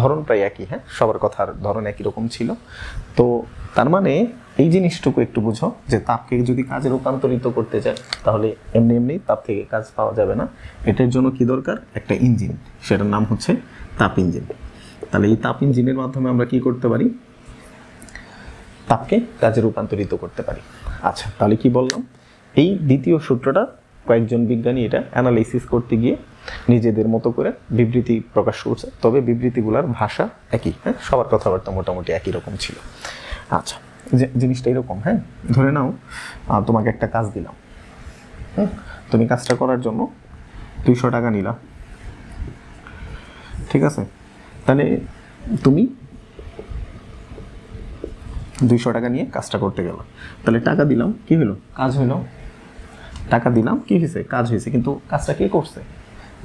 Speaker 1: ধরন প্রায় একই। হ্যাঁ, সবার কথার ধরন একই রকম ছিল। তো তার মানে এই জিনিসটুকু একটু বুঝো যে তাপকে যদি কাজে রূপান্তরিত করতে চায়, তাহলে এমনি এমনি তাপ থেকে কাজ পাওয়া যাবে না। এটার জন্য কি দরকার? একটা ইঞ্জিন, সেটার নাম হচ্ছে তাপ ইঞ্জিন। তাহলে এই তাপ ইঞ্জিনের মাধ্যমে আমরা কি করতে পারি? তাপকে কাজে রূপান্তরিত করতে পারি। আচ্ছা, তাহলে কি বললাম? এই দ্বিতীয় সূত্রটা কয়েকজন বিজ্ঞানী এটা অ্যানালাইসিস করতে গিয়ে নিজেদের মতো করে বিবৃতি প্রকাশ করছে, তবে বিবৃতিগুলোর ভাষা একই। হ্যাঁ, সবার কথাবার্তা মোটামুটি একই রকম ছিল। আচ্ছা, জিনিসটা এরকম। হ্যাঁ, ধরে নাও তোমাকে একটা কাজ দিলাম, তুমি কাজটা করার জন্য 200 টাকা নিলা, ঠিক আছে? তাহলে তুমি 200 টাকা নিয়ে কাজটা করতে গেল। তাহলে টাকা দিলাম, কি হলো? কাজ হইলো। টাকা দিলাম, কি হয়েছে? কাজ হয়েছে। কিন্তু কাজটা কে করছে?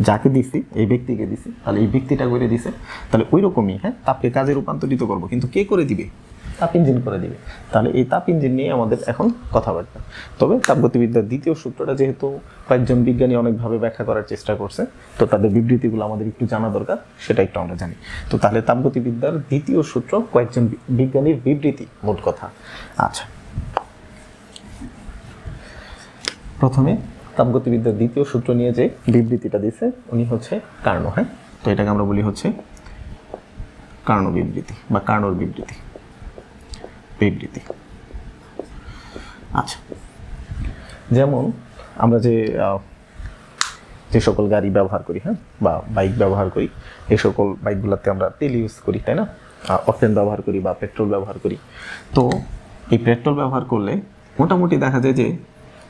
Speaker 1: যাকে দিছি, এই ব্যক্তিকে দিছি, তাহলে এই ব্যক্তিটা করে দিছে। তাহলে ওই রকমই, হ্যাঁ, তাপকে কাজে রূপান্তরিত করবো, কিন্তু কে করে দিবে? তাপ ইঞ্জিন করে দিবে। তাহলে এই তাপ ইঞ্জিন নিয়ে আমাদের এখন কথাবার্তা। তবে তাপগতিবিদ্যার দ্বিতীয় সূত্রটা যেহেতু কয়েকজন বিজ্ঞানী অনেকভাবে ব্যাখ্যা করার চেষ্টা করছে, তো তাদের বিবৃতিগুলো আমাদের একটু জানা দরকার, সেটা একটু আমরা জানি। তো তাহলে তাপগতিবিদ্যার দ্বিতীয় সূত্র, কয়েকজন বিজ্ঞানীর বিবৃতি, মোট কথা। আচ্ছা, প্রথমে তাপগতিবিদ্যার দ্বিতীয় সূত্র নিয়ে যে বিবৃতিটা দিছে, উনি হচ্ছে কার্নো। হ্যাঁ, তো এটাকে আমরা বলি হচ্ছে কার্নো বিবৃতি বা কার্নোর বিবৃতি। আচ্ছা, যেমন আমরা যে সকল গাড়ি ব্যবহার করি, হ্যাঁ, বা বাইক ব্যবহার করি, এই সকল বাইকগুলোতে আমরা তেল ইউজ করি, তাই না? অকটেন ব্যবহার করি বা পেট্রোল ব্যবহার করি। তো এই পেট্রোল ব্যবহার করলে মোটামুটি দেখা যায় যে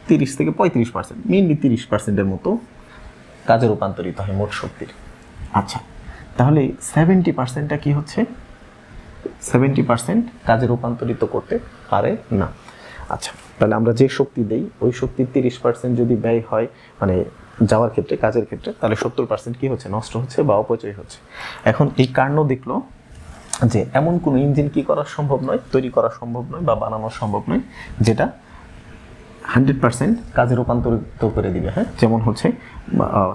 Speaker 1: 30 থেকে 35%, মেইনলি 30%-এর মতো কাজে রূপান্তরিত হয় মোট শক্তির। আচ্ছা, তাহলে 70%টা কি হচ্ছে? 70% কাজে রূপান্তরিত করতে পারে না। আচ্ছা, তাহলে আমরা যে শক্তি দেই, ওই শক্তির 30% যদি ব্যয় হয়, মানে যাওয়ার ক্ষেত্রে, কাজের ক্ষেত্রে, তাহলে 70% কি হচ্ছে? নষ্ট হচ্ছে বা অপচয় হচ্ছে। এখন এই কার্নো দেখলো যে এমন কোনো ইঞ্জিন কি করা সম্ভব নয়, তৈরি করা সম্ভব নয় বা বানানো সম্ভব নয়, যেটা 100% কাজে রূপান্তরিত করে দিবে। হ্যাঁ, যেমন হচ্ছে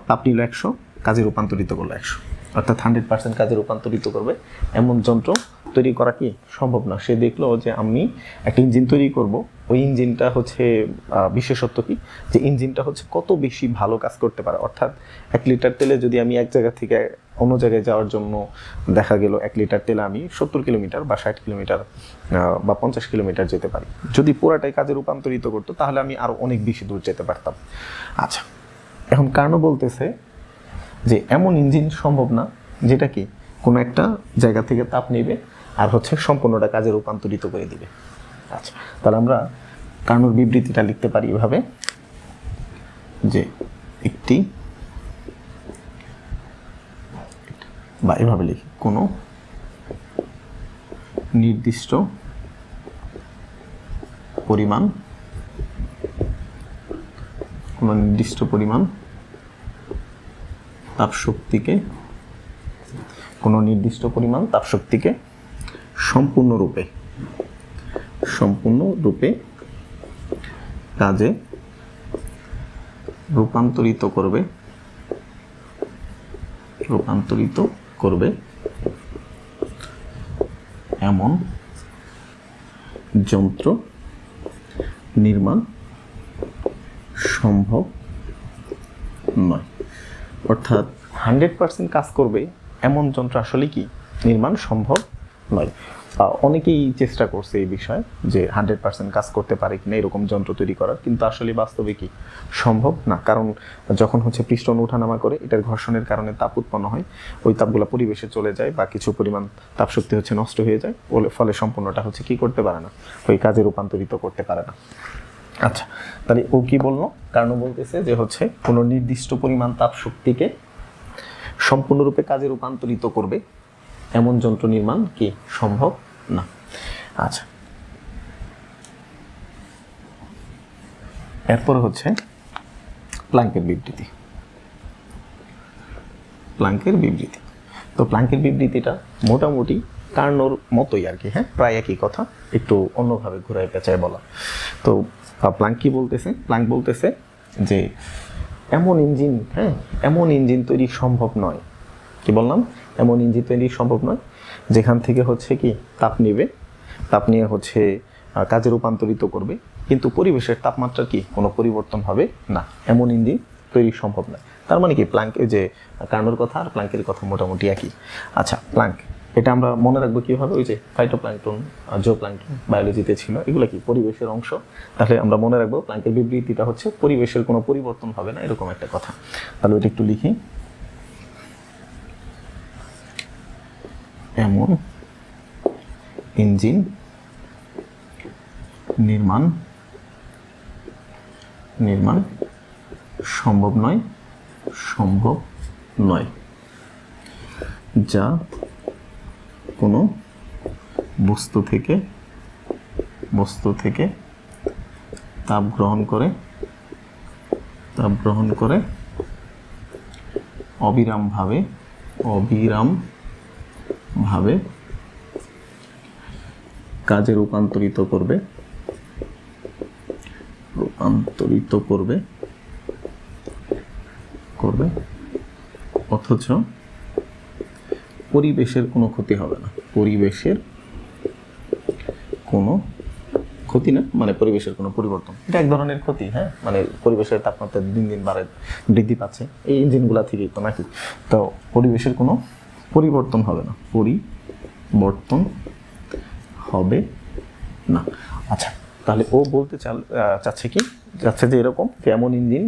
Speaker 1: তাপ নিল 100, কাজে রূপান্তরিত করলো 100, অর্থাৎ 100% কাজে রূপান্তরিত করবে এমন যন্ত্র তৈরি করা কি সম্ভব না। সে দেখলো যে আমি একটা ইঞ্জিন তৈরি করব, ওই ইঞ্জিনটা হচ্ছে বিশেষত্ব কি, যে ইঞ্জিনটা হচ্ছে কত বেশি ভালো কাজ করতে পারে। অর্থাৎ 1 লিটার তেলে যদি আমি এক জায়গা থেকে অন্য জায়গায় যাওয়ার জন্য দেখা গেল 1 লিটার তেলে আমি 70 কিলোমিটার বা 60 কিলোমিটার বা 50 কিলোমিটার যেতে পারি, যদি পুরাটাই কাজে রূপান্তরিত করতো, তাহলে আমি আরো অনেক বেশি দূর যেতে পারতাম। আচ্ছা, এখন কার্নো বলতেছে যে এমন ইঞ্জিন সম্ভব না, যেটা কি কোনো একটা জায়গা থেকে তাপ নেবে আর হচ্ছে সম্পূর্ণটা কাজে রূপান্তরিত করে দিবে। আচ্ছা, তাহলে আমরা কার্নোর বিবৃতিটা লিখতে পারি এভাবে, যে একটি, বা এভাবে লিখি, কোনো নির্দিষ্ট পরিমাণ তাপশক্তিকে, কোনো নির্দিষ্ট পরিমাণ তাপশক্তিকে সম্পূর্ণরূপে কাজে রূপান্তরিত করবে রূপান্তরিত করবে এমন যন্ত্র নির্মাণ সম্ভব নয়। অর্থাৎ 100% কাজ করবে এমন যন্ত্র আসলে কি নির্মাণ সম্ভব নয়। অনেকেই চেষ্টা করছে এই বিষয়ে যে 100% কাজ করতে পারে কিনা এরকম যন্ত্র তৈরি করার, কিন্তু আসলে বাস্তবে কি সম্ভব না। কারণ যখন হচ্ছে পিস্টন ওঠানামা করে এটার ঘর্ষণের কারণে তাপ উৎপন্ন হয়, ওই তাপগুলো পরিবেশে চলে যায় বা কিছু পরিমাণ তাপশক্তি হচ্ছে নষ্ট হয়ে যায়, ফলে সম্পূর্ণটা হচ্ছে কি করতে পারে না, ওই কাজে রূপান্তরিত করতে পারে না। আচ্ছা, তাহলে ও কি বললো? কারণ বলতেছে যে হচ্ছে কোনো নির্দিষ্ট পরিমাণ তাপ শক্তিকে সম্পূর্ণরূপে কাজে রূপান্তরিত করবে এমন যন্ত্র নির্মাণ কি সম্ভব না। আচ্ছা, এরপর হচ্ছে প্ল্যাঙ্কের বিবৃতি। প্ল্যাঙ্কের বিবৃতি, তো প্ল্যাঙ্কের বিবৃতিটা মোটামুটি কার্নোর মতোই আর কি, হ্যাঁ, প্রায় একই কথা, একটু অন্যভাবে ঘুরায় পেঁচায় বলা। তো প্ল্যাঙ্ক কি বলতেছে? প্ল্যাঙ্ক বলতেছে যে এমন ইঞ্জিন তৈরি সম্ভব নয়। কি বললাম? এমন ইঞ্জিন তৈরি সম্ভব নয় যেখান থেকে হচ্ছে কি তাপ নিবে, তাপ নিয়ে হচ্ছে কাজে রূপান্তরিত করবে, কিন্তু পরিবেশের তাপমাত্রার কি কোনো পরিবর্তন হবে না, এমন ইঞ্জিন তৈরি সম্ভব নয়। তার মানে কি প্ল্যাঙ্কের যে কার্নোর কথা আর প্ল্যাঙ্কের কথা মোটামুটি একই। আচ্ছা, প্ল্যাঙ্ক এটা আমরা মনে রাখবো কিভাবে? ওই যে ফাইটোপ্ল্যাঙ্কটন, জুওপ্ল্যাঙ্কটন বায়োলজিতে ছিল, এগুলো কি পরিবেশের অংশ। তাহলে আমরা মনে রাখবো প্ল্যাঙ্কের বিবৃতিটা হচ্ছে পরিবেশের কোনো পরিবর্তন হবে না, এরকম একটা কথা। তাহলে ওইটা একটু লিখি। এমন ইঞ্জিন নির্মাণ সম্ভব নয় যা কোনো বস্তু থেকে তাপ গ্রহণ করে অবিরামভাবে কাজে রূপান্তরিত করবে অথচ পরিবেশের কোনো ক্ষতি হবে না। পরিবেশের কোনো ক্ষতি না, মানে পরিবেশের কোনো পরিবর্তন, এটা এক ধরনের ক্ষতি, হ্যাঁ, মানে পরিবেশের তাপমাত্রা দিন দিন বৃদ্ধি পাচ্ছে এই ইঞ্জিনগুলা থেকেই তো নাকি। তো পরিবেশের কোনো পরিবর্তন হবে না, পরিবর্তন হবে না। আচ্ছা, তাহলে ও বলতে চাচ্ছে যে এরকম যে এমন ইঞ্জিন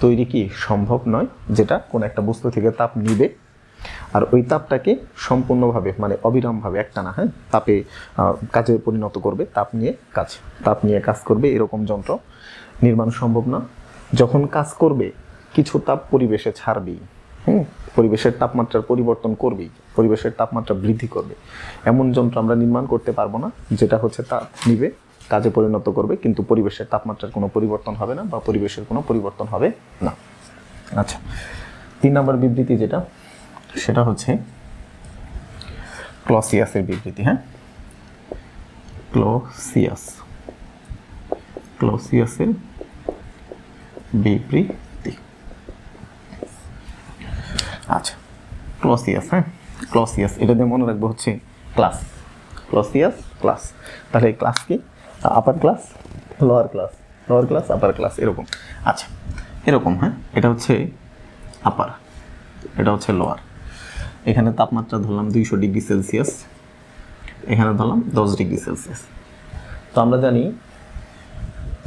Speaker 1: তৈরি কি সম্ভব নয় যেটা কোনো একটা বস্তু থেকে তাপ নিবে আর ওই তাপটাকে সম্পূর্ণভাবে মানে অবিরামভাবে একটানা, হ্যাঁ, তাপে কাজে পরিণত করবে, তাপ নিয়ে কাজ করবে, এরকম যন্ত্র নির্মাণ সম্ভব না। যখন কাজ করবে কিছু তাপ পরিবেশে ছাড়বেই, পরিবেশের তাপমাত্রার পরিবর্তন করবেই, পরিবেশের তাপমাত্রা বৃদ্ধি করবে, এমন যন্ত্র আমরা নির্মাণ করতে পারবো না যেটা হচ্ছে তাপ নিবে, কাজে পরিণত করবে, কিন্তু পরিবেশের তাপমাত্রার কোনো পরিবর্তন হবে না বা পরিবেশের কোনো পরিবর্তন হবে না। আচ্ছা, 3 নম্বর বিবৃতি যেটা, সেটা হচ্ছে ক্লসিয়াসের বিবৃতি। হ্যাঁ, ক্লসিয়াসের বিবৃতি। আচ্ছা, ক্লসিয়াস, হ্যাঁ, ক্লসিয়াস এটা দিয়ে মনে রাখবো হচ্ছে ক্লাস, ক্লসিয়াস ক্লাস। তাহলে এই ক্লাস কি? Upper class, lower class, upper class, এরকম। আচ্ছা, এরকম, হ্যাঁ, এটা হচ্ছে আপার, এটা হচ্ছে লোয়ার। এখানে তাপমাত্রা ধরলাম 200 ডিগ্রি সেলসিয়াস, এখানে ধরলাম 10 ডিগ্রি সেলসিয়াস। তো আমরা জানি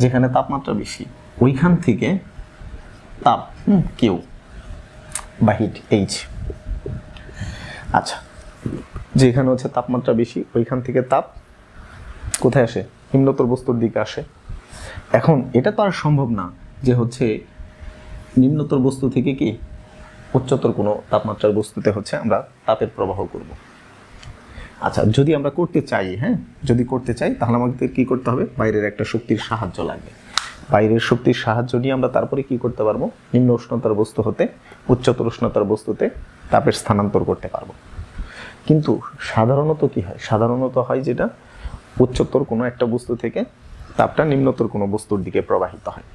Speaker 1: যেখানে তাপমাত্রা বেশি ওইখান থেকে তাপ কিউ বা হিট এইচ। আচ্ছা, যেখানে হচ্ছে তাপমাত্রা বেশি ওইখান থেকে তাপ কোথায় আসে? নিম্নতর বস্তুর দিকে আসে। এখন এটা তো আর সম্ভব না যে হচ্ছে নিম্নতর বস্তু থেকে কি উচ্চতর কোনো তাপমাত্রার বস্তুতে হচ্ছে আমরা তাপের প্রবাহ করব। আচ্ছা, যদি আমরা করতে চাই, হ্যাঁ, যদি করতে চাই তাহলে আমাদের কি করতে হবে? বাইরের একটা শক্তির সাহায্য লাগবে। বাইরের শক্তির সাহায্য নিয়ে আমরা তারপরে কি করতে পারবো? নিম্ন উষ্ণতার বস্তু হতে উচ্চতর উষ্ণতার বস্তুতে তাপের স্থানান্তর করতে পারবো। কিন্তু সাধারণত কি হয়? সাধারণত হয় যেটা উচ্চতর কোনো একটা বস্তু থেকে তাপটা নিম্নতর কোনো বস্তুর দিকে প্রবাহিত হয়।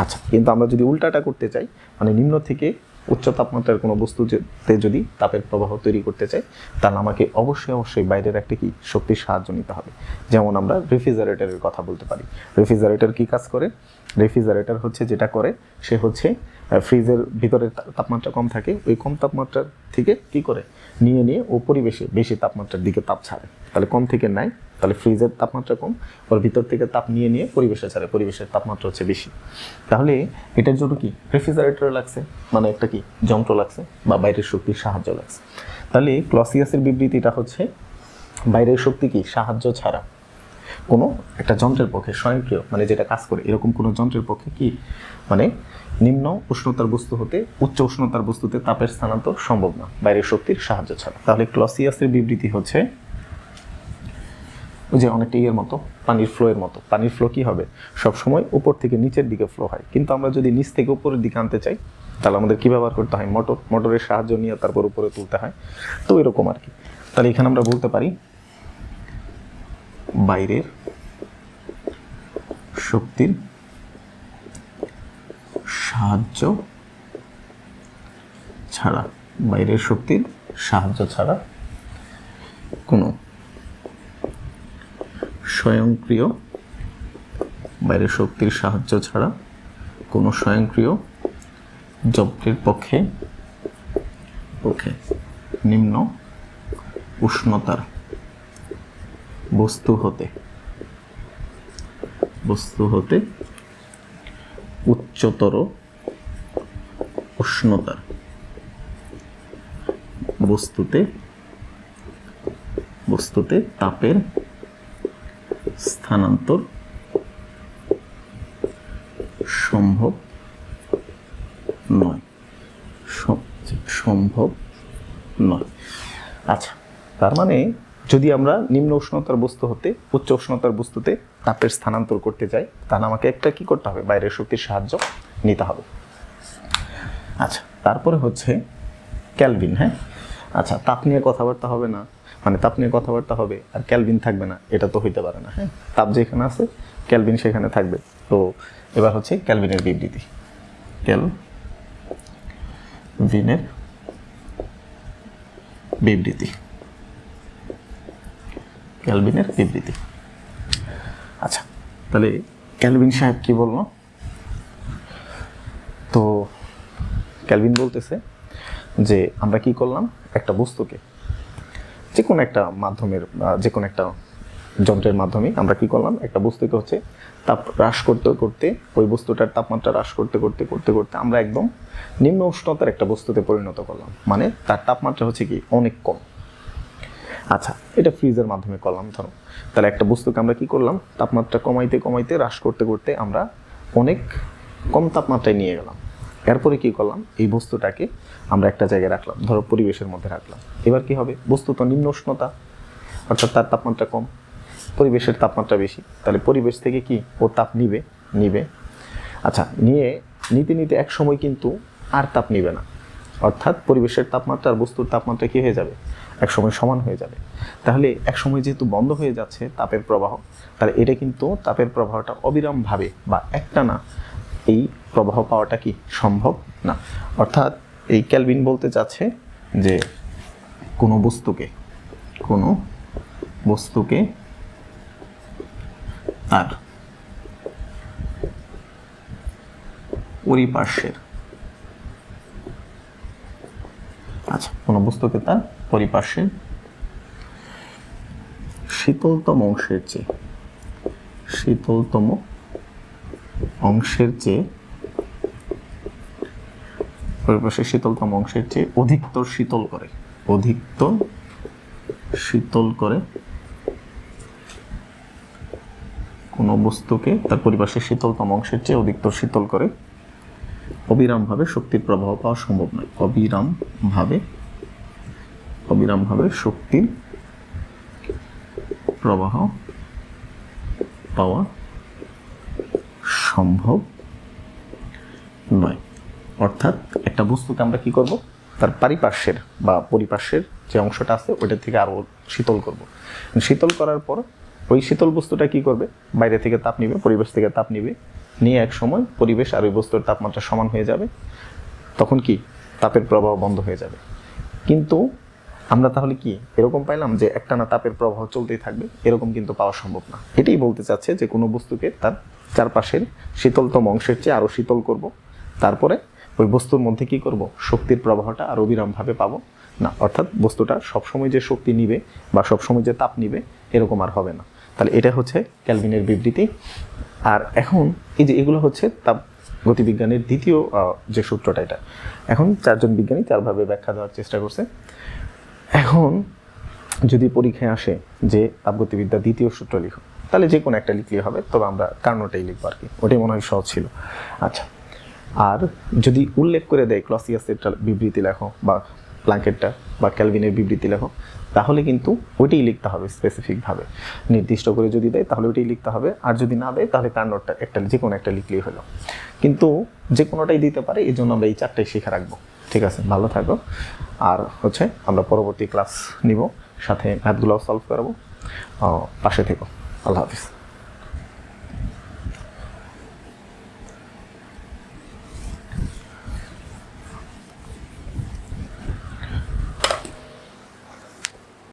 Speaker 1: আচ্ছা, কিন্তু আমরা যদি উল্টাটা করতে চাই, মানে নিম্ন থেকে উচ্চ তাপমাত্রার কোনো বস্তুতে যদি তাপের প্রবাহ তৈরি করতে চাই, তাহলে আমাকে অবশ্যই বাইরের একটা কি শক্তির সাহায্য নিতে হবে। যেমন আমরা রেফ্রিজারেটরের কথা বলতে পারি। রেফ্রিজারেটর কি কাজ করে? রেফ্রিজারেটর হচ্ছে যেটা করে, সে হচ্ছে ফ্রিজের ভিতরে তাপমাত্রা কম থাকে, ওই কম তাপমাত্রার থেকে কি করে নিয়ে ও পরিবেশে বেশি তাপমাত্রার দিকে তাপ ছাড়ে। তাহলে কম থেকে নেয়, তাহলে ফ্রিজের তাপমাত্রা কম, ওর ভিতর থেকে তাপ নিয়ে পরিবেশে ছাড়ে, পরিবেশের তাপমাত্রা হচ্ছে বেশি। তাহলে এটার জন্য কি রেফ্রিজারেটর লাগছে, মানে একটা কি যন্ত্র লাগছে বা বাইরের শক্তির সাহায্য লাগছে। তাহলে ক্লসিয়াসের বিবৃতিটা হচ্ছে বাইরের শক্তি কি সাহায্য ছাড়া কোনো একটা যন্ত্রের পক্ষে স্বয়ংক্রিয়, মানে যেটা কাজ করে এরকম কোনো যন্ত্রের পক্ষে কি মানে নিম্ন উষ্ণতার বস্তু হতে উচ্চ উষ্ণতার বস্তুতে তাপের স্থানান্তর সম্ভব না বাইরের শক্তির সাহায্য ছাড়া। তাহলে ক্লসিয়াসের বিবৃতি হচ্ছে ওই যে অনেকটা ইয়ের মতো, পানির ফ্লোয়ের মতো। পানির ফ্লো কি হবে? সবসময় উপর থেকে নিচের দিকে ফ্লো হয়, কিন্তু আমরা যদি নিচ থেকে উপরের দিকে আনতে চাই তাহলে আমাদের কী ব্যবহার করতে হয়? মোটরের সাহায্য নিয়ে তারপর উপরে তুলতে হয়। তো এরকম আর কি। তাহলে এখানে আমরা বলতে পারি বাইরের শক্তির সাহায্য ছাড়া, বাইরের শক্তির সাহায্য ছাড়া কোনো স্বয়ংক্রিয়, বাইরের শক্তির সাহায্য ছাড়া কোনো স্বয়ংক্রিয় যন্ত্রের পক্ষে নিম্ন উষ্ণতার বস্তু হতে উচ্চতর উষ্ণতার বস্তুতে তাপের স্থানান্তর সম্ভব নয়। আচ্ছা, তার মানে যদি আমরা নিম্ন উষ্ণতার বস্তু হতে উচ্চ উষ্ণতার বস্তুতে তাপের স্থানান্তর করতে চাই, তাহলে আমাকে একটা কি করতে হবে? বাইরের শক্তির সাহায্য নিতে হবে। আচ্ছা, তারপরে হচ্ছে ক্যালভিন। হ্যাঁ, আচ্ছা, তাপ নিয়ে কথাবার্তা হবে না, মানে তাপ নিয়ে কথাবার্তা হবে আর ক্যালভিন থাকবে না, এটা তো হইতে পারে না। হ্যাঁ, তাপ যেখানে আছে ক্যালভিন সেখানে থাকবে। তো এবার হচ্ছে ক্যালভিনের বিবৃতি। ক্যালভিনের বিবৃতি। আচ্ছা, তাহলে ক্যালভিন সাহেব কি বললো? তো ক্যালভিন বলতেছে যে আমরা কি করলাম, একটা বস্তুকে যে কোনো একটা মাধ্যমের যে কোনো একটা যন্ত্রের মাধ্যমে আমরা কি করলাম, একটা বস্তুকে হচ্ছে তাপ হ্রাস করতে ওই বস্তুটার তাপমাত্রা হ্রাস করতে আমরা একদম নিম্ন উষ্ণতার একটা বস্তুতে পরিণত করলাম, মানে তার তাপমাত্রা হচ্ছে কি অনেক কম। আচ্ছা, এটা ফ্রিজের মাধ্যমে করলাম ধরো। তাহলে একটা বস্তুকে আমরা কি করলাম, তাপমাত্রা কমাইতে হ্রাস করতে আমরা অনেক কম তাপমাত্রায় নিয়ে গেলাম। এরপরে কি করলাম, এই বস্তুটাকে আমরা একটা জায়গায় রাখলাম, ধরো পরিবেশের মধ্যে রাখলাম। এবার কি হবে, বস্তু তো নিম্ন উষ্ণতা, অর্থাৎ তার তাপমাত্রা কম, পরিবেশের তাপমাত্রা বেশি, তাহলে পরিবেশ থেকে কি ও তাপ নিবে। আচ্ছা, নিতে এক সময় কিন্তু আর তাপ নিবে না, অর্থাৎ পরিবেশের তাপমাত্রা আর বস্তুর তাপমাত্রা কি হয়ে যাবে, এক সময় সমান হয়ে যাবে। তাহলে এক সময় যেহেতু বন্ধ হয়ে যাচ্ছে তাপের প্রবাহ, তাহলে এটা কিন্তু তাপের প্রবাহটা অবিরামভাবে বা একটানা এই প্রবাহ পাওয়াটা কি সম্ভব না। অর্থাৎ এই ক্যালভিন বলতে চাচ্ছে যে কোনো বস্তুকে তার পরিপার্শ্বের, আচ্ছা, কোনো বস্তুকে তার পরিপার্শ্বের শীতলতম অংশের চেয়ে পরিপার্শ্বের শীতলতম অংশের চেয়ে অধিকতর শীতল করে কোনো বস্তুকে তার পরিপার্শ্বের শীতলতম অংশের চেয়ে অধিকতর শীতল করে অবিরামভাবে শক্তির প্রবাহ পাওয়া সম্ভব নয়। অবিরামভাবে শক্তির প্রবাহ পাওয়া সম্ভব নয়। অর্থাৎ একটা বস্তুকে আমরা কি করব, তার পারিপার্শ্বের বা পরিপার্শ্বের যে অংশটা আছে ওইটার থেকে আরো শীতল করব। শীতল করার পর ওই শীতল বস্তুটা কি করবে, বাইরে থেকে তাপ নিবে, পরিবেশ থেকে তাপ নিয়ে এক সময় পরিবেশ আর ওই বস্তুর তাপমাত্রা সমান হয়ে যাবে। তখন কি তাপের প্রবাহ বন্ধ হয়ে যাবে। কিন্তু আমরা তাহলে কি এরকম পাইলাম যে একটানা তাপের প্রবাহ চলতেই থাকবে? এরকম কিন্তু পাওয়া সম্ভব না। এটাই বলতে চাচ্ছে যে কোনো বস্তুকে তার চারপাশের শীতলতম অংশের চেয়ে আরও শীতল করব, তারপরে ওই বস্তুর মধ্যে কি করব, শক্তির প্রবাহটা আর অবিরামভাবে পাবো না। অর্থাৎ বস্তুটা সবসময় যে শক্তি নিবে বা সবসময় যে তাপ নিবে এরকম আর হবে না। তাহলে এটা হচ্ছে ক্যালভিনের বিবৃতি। আর এখন এই যে এগুলো হচ্ছে তাপ গতিবিজ্ঞানের দ্বিতীয় যে সূত্রটা, এটা এখন চারজন বিজ্ঞানী চারভাবে ব্যাখ্যা দেওয়ার চেষ্টা করছে। এখন যদি পরীক্ষায় আসে যে তাপগতিবিদ্যা দ্বিতীয় সূত্র লিখো, তাহলে যে কোনো একটা লিখলেই হবে, তবে আমরা কারণটাই লিখবো আর কি, ওটাই মনে হয় সহজ ছিল। আচ্ছা, আর যদি উল্লেখ করে দেয় ক্লসিয়াসের বিবৃতি লেখো বা প্ল্যাঙ্কেটটা বা ক্যালভিনের বিবৃতি লেখো, তাহলে কিন্তু ওইটাই লিখতে হবে স্পেসিফিকভাবে, নির্দিষ্ট করে যদি দেয় তাহলে ওইটাই লিখতে হবে। আর যদি না দেয় তাহলে কারণটা একটা যে কোনো একটা লিখলেই হলো। কিন্তু যে কোনোটাই দিতে পারে, এই জন্য আমরা এই চারটাই শিখে রাখবো। ঠিক আছে, ভালো থাকো। আর হচ্ছে আমরা পরবর্তী ক্লাস নিব, সাথে ম্যাথগুলোও সলভ করাবো। পাশে থেকো। আল্লাহ হাফিজ।